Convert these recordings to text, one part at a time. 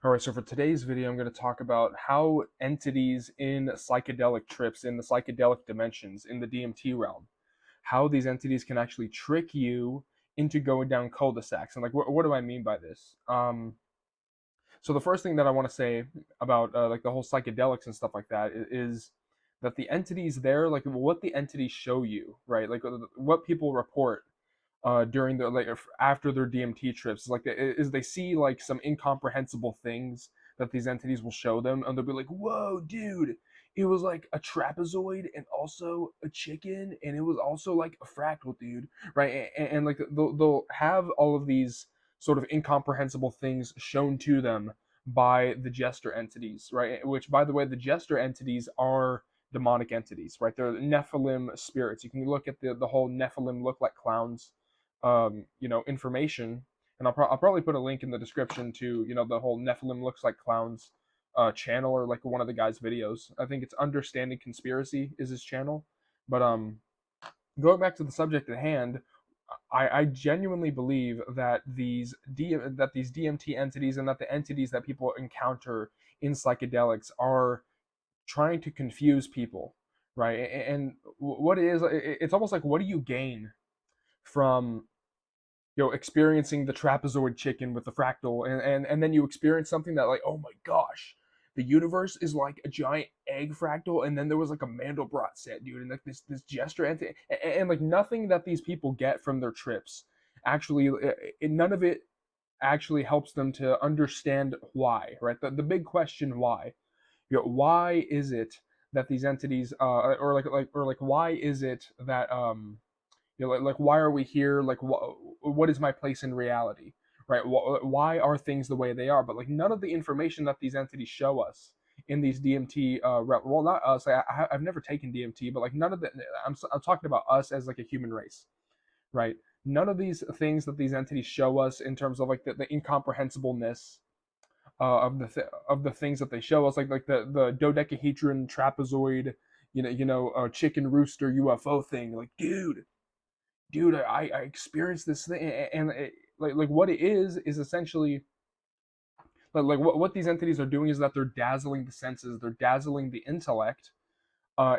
All right, so for today's video, I'm going to talk about how entities in psychedelic trips, in the psychedelic dimensions, in the DMT realm, how these entities can actually trick you into going down cul-de-sacs. And like, what do I mean by this? So the first thing that I want to say about like the whole psychedelics and stuff like that is that the entities there, like what the entities show you, right? Like what people report during their like after their DMT trips. Like is they see like some incomprehensible things that these entities will show them, and they'll be like, "Whoa, dude! It was like a trapezoid and also a chicken, and it was also like a fractal, dude." Right? And like they'll have all of these sort of incomprehensible things shown to them by the jester entities, right? Which, by the way, the jester entities are demonic entities, right? They're Nephilim spirits. You can look at the whole Nephilim look like clowns information, and I'll probably put a link in the description to the whole Nephilim looks like clowns channel, or like one of the guys' videos. I think it's Understanding Conspiracy is his channel. But going back to the subject at hand, I genuinely believe that these DMT entities and that the entities that people encounter in psychedelics are trying to confuse people, right? And what it is, it's almost like, what do you gain from experiencing the trapezoid chicken with the fractal, and then you experience something that, like, oh my gosh, the universe is like a giant egg fractal, and then there was like a Mandelbrot set, dude, and like this gesture, and like nothing that these people get from their trips actually, none of it actually helps them to understand why, right? The big question, why, why is it that these entities or why is it that like why are we here, like what is my place in reality, right? Why are things the way they are? But like none of the information that these entities show us in these DMT well, not us, I've never taken DMT, but like none of the, I'm talking about us as like a human race, right? None of these things that these entities show us in terms of like the incomprehensibleness of the things that they show us, like the dodecahedron trapezoid, chicken rooster UFO thing, like dude, I experienced this thing, and like what it is essentially like what these entities are doing is that they're dazzling the senses, they're dazzling the intellect,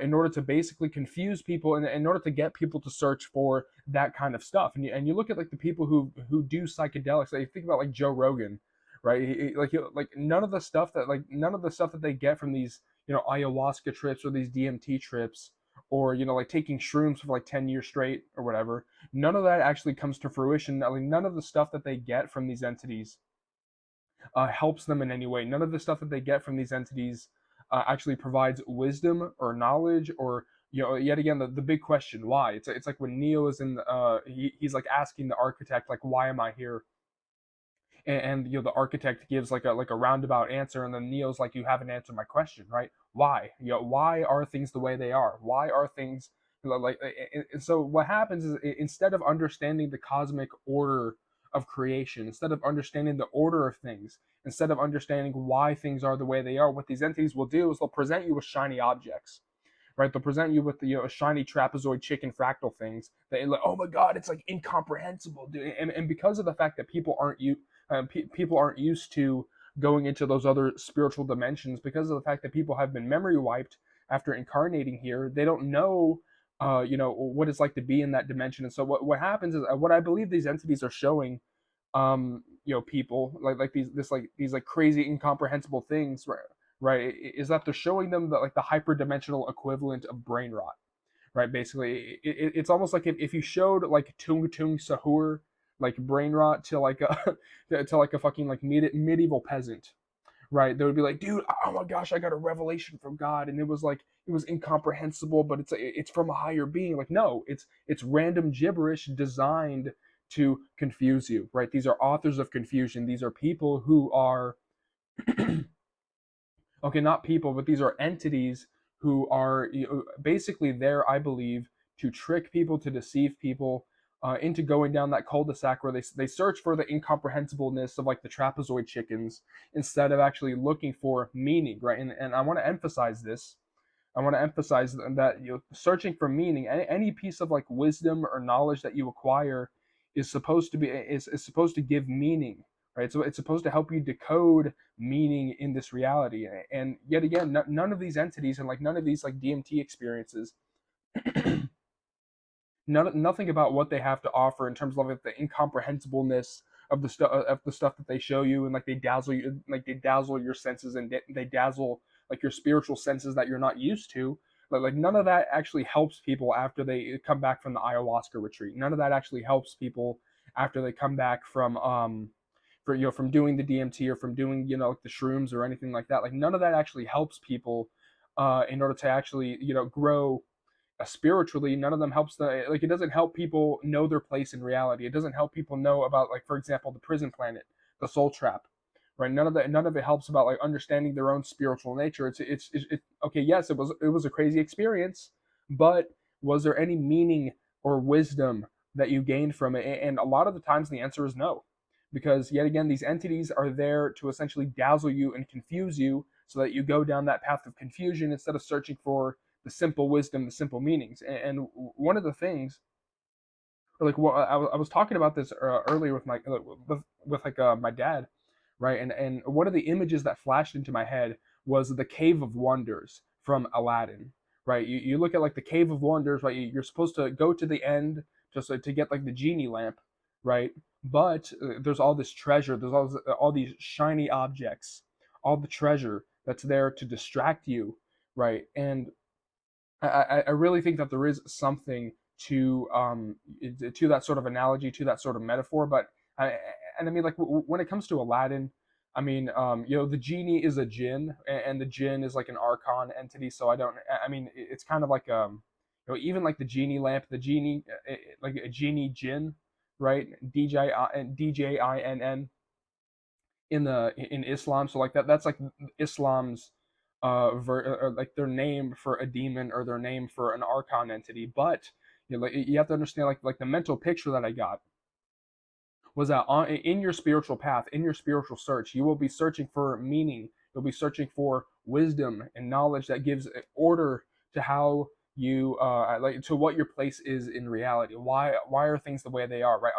in order to basically confuse people, and in order to get people to search for that kind of stuff. And you look at like the people who do psychedelics. Like, you think about like Joe Rogan, right? Like none of the stuff that they get from these ayahuasca trips or these DMT trips, or like taking shrooms for like 10 years straight or whatever. None of that actually comes to fruition. I mean, none of the stuff that they get from these entities helps them in any way. None of the stuff that they get from these entities actually provides wisdom or knowledge, or yet again, the big question, why. It's like when Neo is in he's like asking the architect, like, why am I here? And the architect gives like a roundabout answer, and then Neo's like, you haven't answered my question, right? Why? Why are things the way they are? Why are things like? And so what happens is, instead of understanding the cosmic order of creation, instead of understanding the order of things, instead of understanding why things are the way they are, what these entities will do is they'll present you with shiny objects, right? They'll present you with the shiny trapezoid chicken fractal things that, like, oh my god, it's like incomprehensible, dude. And because of the fact that people aren't used to going into those other spiritual dimensions, because of the fact that people have been memory wiped after incarnating here, they don't know what it's like to be in that dimension. And so what happens is, what I believe these entities are showing people, like these like crazy incomprehensible things, right, is that they're showing them like the hyperdimensional equivalent of brain rot, right? Basically, it's almost like if you showed like Tung Tung Sahur like brain rot to like a to like a fucking like medieval peasant, right? They would be like, dude, oh my gosh, I got a revelation from God, and it was incomprehensible, but it's from a higher being. Like, no, it's random gibberish designed to confuse you, right? These are authors of confusion. These are people who are okay, not people, but these are entities who are basically there, I believe, to trick people, to deceive people into going down that cul-de-sac where they search for the incomprehensibleness of like the trapezoid chickens, instead of actually looking for meaning, right? And I want to emphasize this. I want to emphasize that searching for meaning, any piece of like wisdom or knowledge that you acquire is supposed to give meaning, right? So it's supposed to help you decode meaning in this reality. And yet again, none of these entities and like none of these like DMT experiences, nothing about what they have to offer in terms of like the incomprehensibleness of the stuff that they show you, and like they dazzle your senses, and they dazzle like your spiritual senses that you're not used to. But like none of that actually helps people after they come back from the ayahuasca retreat. None of that actually helps people after they come back from from doing the DMT, or from doing like the shrooms or anything like that. Like none of that actually helps people in order to actually grow spiritually. None of them helps like it doesn't help people know their place in reality. It doesn't help people know about, like, for example, the prison planet, the soul trap, right? None of it helps about like understanding their own spiritual nature. It's okay, yes, it was a crazy experience, but was there any meaning or wisdom that you gained from it? And a lot of the times the answer is no, because yet again these entities are there to essentially dazzle you and confuse you, so that you go down that path of confusion instead of searching for the simple wisdom, the simple meanings. And one of the things, like, well, I was talking about this earlier with my dad, right? And one of the images that flashed into my head was the Cave of Wonders from Aladdin, right? You look at like the Cave of Wonders, right? You're supposed to go to the end just to get like the genie lamp, right? But there's all this treasure, there's all these shiny objects, all the treasure that's there to distract you, right? And I really think that there is something to that sort of analogy, to that sort of metaphor. But I mean, like, when it comes to Aladdin, I mean, the genie is a jinn, and the jinn is like an archon entity. So I don't. I mean, it's kind of like even like the genie lamp, the genie, like a genie jinn, right? DJINN in Islam. So like that's like Islam's like their name for a demon, or their name for an archon entity. But like, you have to understand, like the mental picture that I got was that in your spiritual path, in your spiritual search, you will be searching for meaning. You'll be searching for wisdom and knowledge that gives order to how you like to what your place is in reality. Why are things the way they are, right?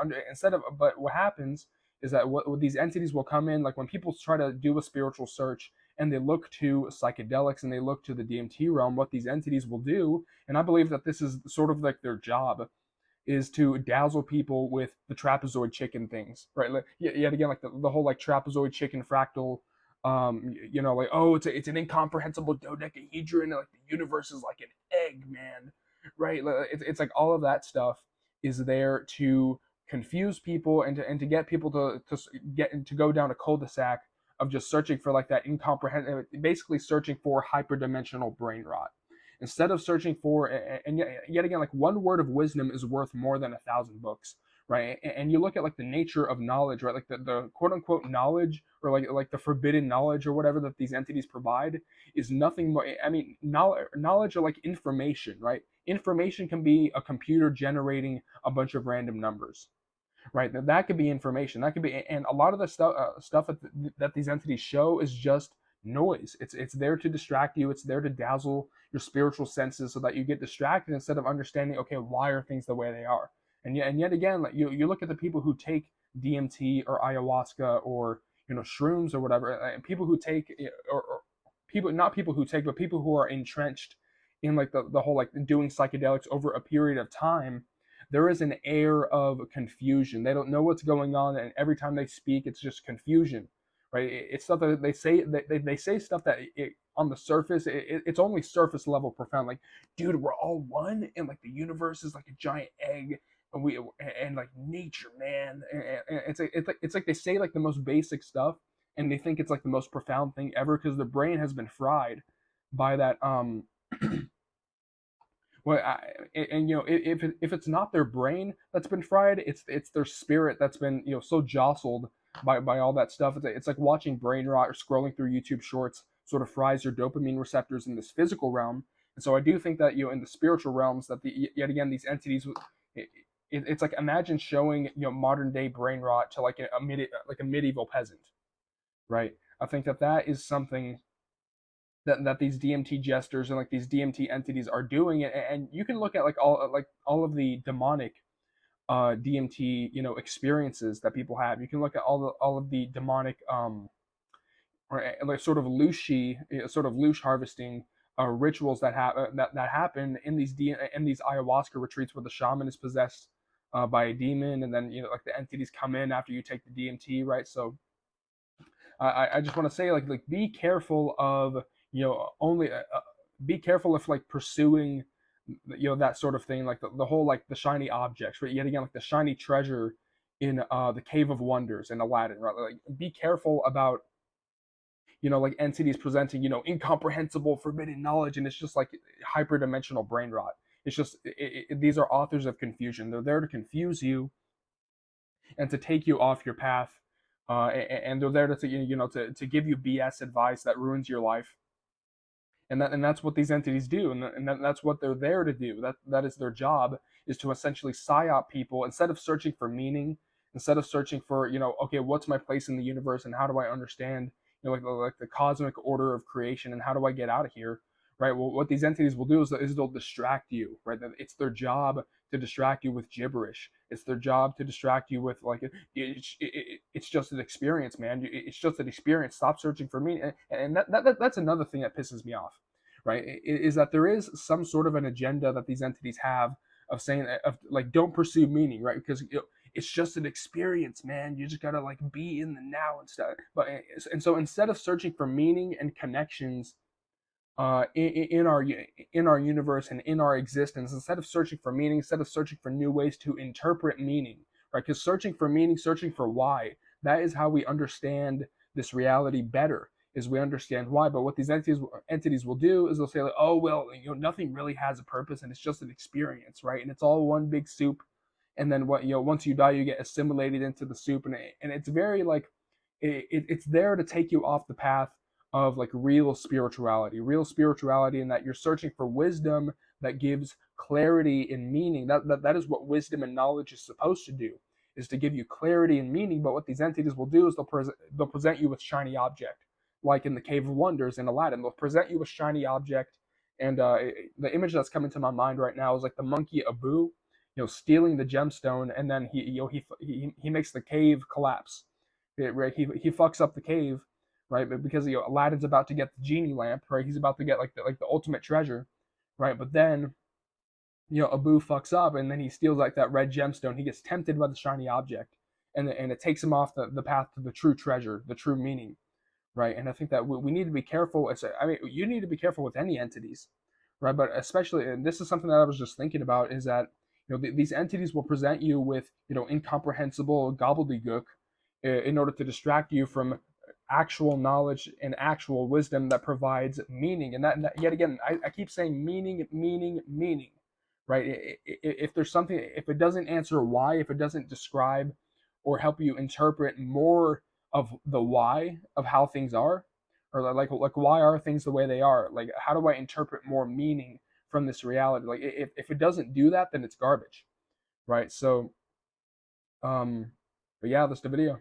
But what happens is that what these entities will come in, like when people try to do a spiritual search and they look to psychedelics and they look to the DMT realm, what these entities will do, and I believe that this is sort of like their job, is to dazzle people with the trapezoid chicken things, right? Like, yet again, like the whole like trapezoid chicken fractal, like, oh, it's an incomprehensible dodecahedron, like the universe is like an egg, man, right? Like, it's like all of that stuff is there to confuse people, and to get people to go down a cul-de-sac of just searching for like that incomprehensible, basically searching for hyperdimensional brain rot, instead of searching for, and yet again, like, one word of wisdom is worth more than 1,000 books, right? And you look at like the nature of knowledge, right? Like the quote unquote knowledge, or like the forbidden knowledge or whatever that these entities provide, is nothing more. I mean, knowledge or like information, right? Information can be a computer generating a bunch of random numbers, right? That could be information. That could be, and a lot of the stuff that these entities show is just noise. It's there to distract you. It's there to dazzle your spiritual senses, so that you get distracted instead of understanding, okay, why are things the way they are? And yet again, like, you look at the people who take DMT or ayahuasca, or shrooms or whatever, and people who take, or people, not people who take, but people who are entrenched in like the whole like doing psychedelics over a period of time. There is an air of confusion. They don't know what's going on, and every time they speak, it's just confusion, right? It's stuff that they say, they say stuff that on the surface, it's only surface level profound. Like, dude, we're all one, and like the universe is like a giant egg, and like nature, man. And it's like they say like the most basic stuff, and they think it's like the most profound thing ever, because their brain has been fried by that well, if it's not their brain that's been fried, it's their spirit that's been so jostled by all that stuff. It's like watching brain rot or scrolling through YouTube Shorts sort of fries your dopamine receptors in this physical realm. And so I do think that in the spiritual realms, that yet again these entities, it's like, imagine showing modern day brain rot to like a medieval peasant, right? I think that is something that these DMT jesters and like these DMT entities are doing it. And you can look at like all of the demonic DMT, experiences that people have. You can look at all of the demonic, or like sort of loose harvesting rituals that happen in these ayahuasca retreats where the shaman is possessed by a demon, and then like the entities come in after you take the DMT, right? So I just want to say like be careful of only be careful if like pursuing that sort of thing, like the whole like the shiny objects, right? Yet again, like the shiny treasure in the Cave of Wonders in Aladdin, right? Like be careful about like entities presenting incomprehensible forbidden knowledge, and it's just like hyperdimensional brain rot. It's just these are authors of confusion. They're there to confuse you and to take you off your path, and they're there to to give you BS advice that ruins your life. And that's what these entities do, and that's what they're there to do. That is their job, is to essentially psyop people instead of searching for meaning, instead of searching for okay, what's my place in the universe and how do I understand like the cosmic order of creation and how do I get out of here, right? Well, what these entities will do is they'll distract you, right? It's their job to distract you with gibberish. It's their job to distract you with like it's just an experience, man. It's just an experience. Stop searching for meaning, and that's another thing that pisses me off, right? Is that there is some sort of an agenda that these entities have of saying of like don't pursue meaning, right? Because it's just an experience, man. You just gotta like be in the now and stuff. And so instead of searching for meaning and connections in our universe and in our existence, instead of searching for meaning, instead of searching for new ways to interpret meaning, right? Because searching for meaning, searching for why, that is how we understand this reality better. Is we understand why. But what these entities will do is they'll say like, oh well, nothing really has a purpose and it's just an experience, right? And it's all one big soup. And then once you die, you get assimilated into the soup, and it's very like it's there to take you off the path of like real spirituality, in that you're searching for wisdom that gives clarity and meaning. That is what wisdom and knowledge is supposed to do, is to give you clarity and meaning. But what these entities will do is they'll present you with shiny object, like in the Cave of Wonders in Aladdin. They'll present you with shiny object, and the image that's coming to my mind right now is like the monkey Abu, stealing the gemstone, and then he makes the cave collapse. Right? He fucks up the cave, right? But because Aladdin's about to get the genie lamp, right? He's about to get like the ultimate treasure, right? But then Abu fucks up, and then he steals like that red gemstone. He gets tempted by the shiny object, and it takes him off the path to the true treasure, the true meaning, right? And I think that we need to be careful. I mean, you need to be careful with any entities, right? But especially, and this is something that I was just thinking about, is that these entities will present you with incomprehensible gobbledygook in order to distract you from actual knowledge and actual wisdom that provides meaning. And that yet again, I keep saying meaning, right? If there's something, if it doesn't answer why, if it doesn't describe or help you interpret more of the why of how things are, or like why are things the way they are, like how do I interpret more meaning from this reality, like if it doesn't do that, then it's garbage, right? So but yeah, that's the video.